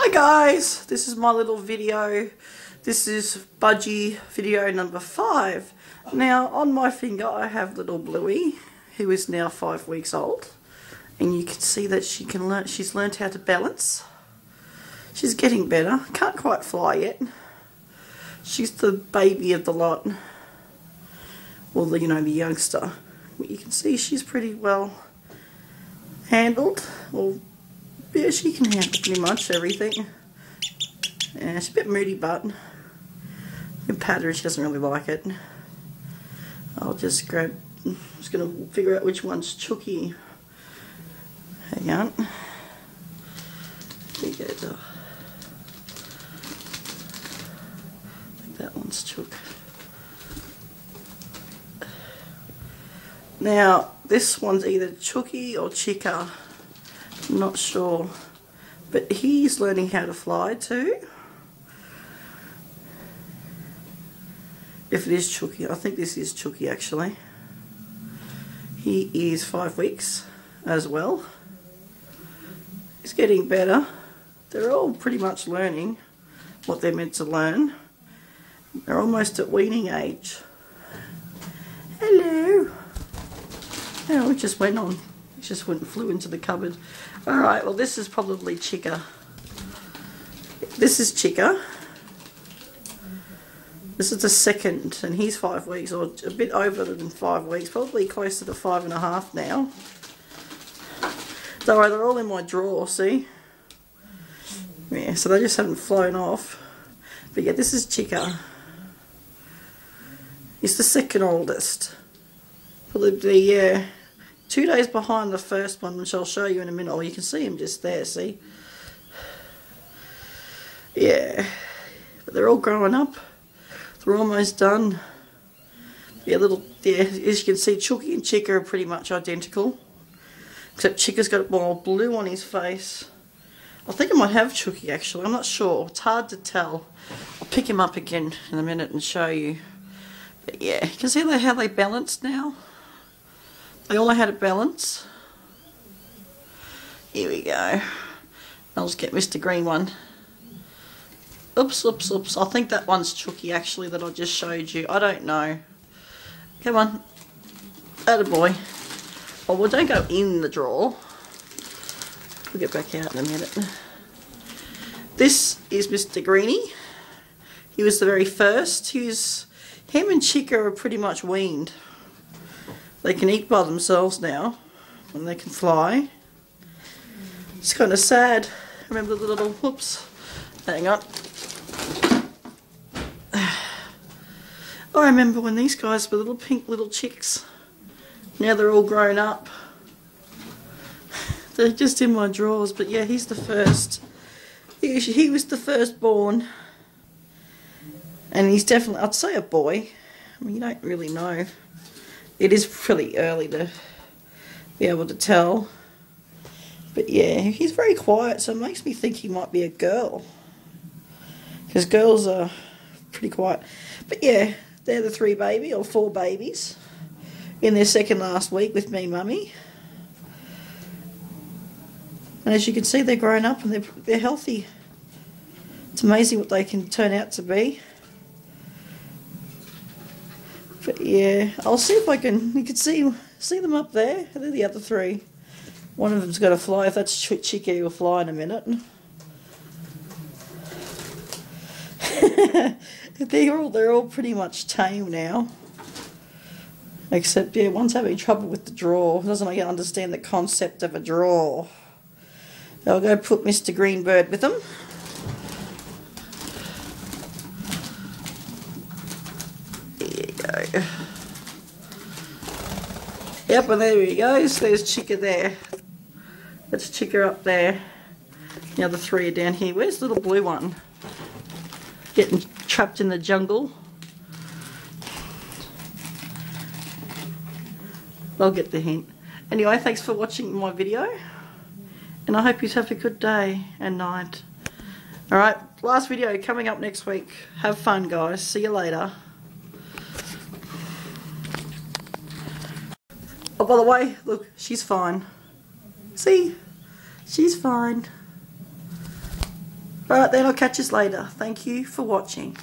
Hi guys, this is my little video. This is Budgie video number 5. Now on my finger I have little Bluey, who is now 5 weeks old, and you can see that she's learned how to balance. She's getting better. Can't quite fly yet. She's the baby of the lot. Well, the youngster. But you can see she's pretty well handled. Well, yeah, she can handle pretty much everything. Yeah, she's a bit moody, but you can pat her, she doesn't really like it. I'm just going to figure out which one's Chucky. Hang on. There you go. I think that one's Chuck. Now, this one's either Chucky or Chica. I'm not sure. But he's learning how to fly too. If it is Chucky, I think this is Chucky actually. He is 5 weeks as well. He's getting better. They're all pretty much learning what they're meant to learn. They're almost at weaning age. Hello. Oh, it just went on. It just flew into the cupboard. Alright, well this is probably Chica. This is Chica. This is the second, and he's 5 weeks, or a bit over than 5 weeks, probably closer to 5.5 now. Don't worry, they're all in my drawer, see? Yeah, so they just haven't flown off. But yeah, this is Chica. He's the second oldest. Probably, 2 days behind the first one, which I'll show you in a minute. Oh, you can see him just there, see? Yeah. But they're all growing up. They're almost done. Yeah, as you can see, Chucky and Chica are pretty much identical. Except Chica's got more blue on his face. I think I might have Chucky actually, I'm not sure. It's hard to tell. I'll pick him up again in a minute and show you. But yeah, you can see how they balance now. They all know how to balance. Here we go. I'll just get Mr. Green one. Oops, oops, oops. I think that one's Chucky actually that I just showed you. I don't know. Come on. Attaboy. Oh, well, don't go in the drawer. We'll get back out in a minute. This is Mr. Greenie. He was the very first. Him and Chica are pretty much weaned. They can eat by themselves now, and they can fly. It's kind of sad. Remember the little, whoops, hang on. I remember when these guys were little pink little chicks. Now they're all grown up. They're just in my drawers, but yeah, he's the first. He was the firstborn. And he's definitely, I'd say a boy. I mean, you don't really know. It is pretty early to be able to tell. But yeah, he's very quiet, so it makes me think he might be a girl. Because girls are pretty quiet. But yeah, they're the 4 babies in their second last week with me mummy. And as you can see, they're grown up and they're healthy. It's amazing what they can turn out to be. But yeah, I'll see if I can. You can see them up there. They're the other 3. One of them's got to fly. If that's Chica, he'll fly in a minute. They're all pretty much tame now. Except yeah, one's having trouble with the drawer. Doesn't understand the concept of a drawer. I'll go put Mr. Greenbird with them. Go. Yep, and there he goes. There's Chica there. That's Chica up there. The other 3 are down here. Where's the little blue one? Getting trapped in the jungle. I'll get the hint. Anyway, thanks for watching my video. And I hope you have a good day and night. Alright, last video coming up next week. Have fun, guys. See you later. Oh, by the way, look, she's fine. See? She's fine. Alright then, I'll catch us later. Thank you for watching.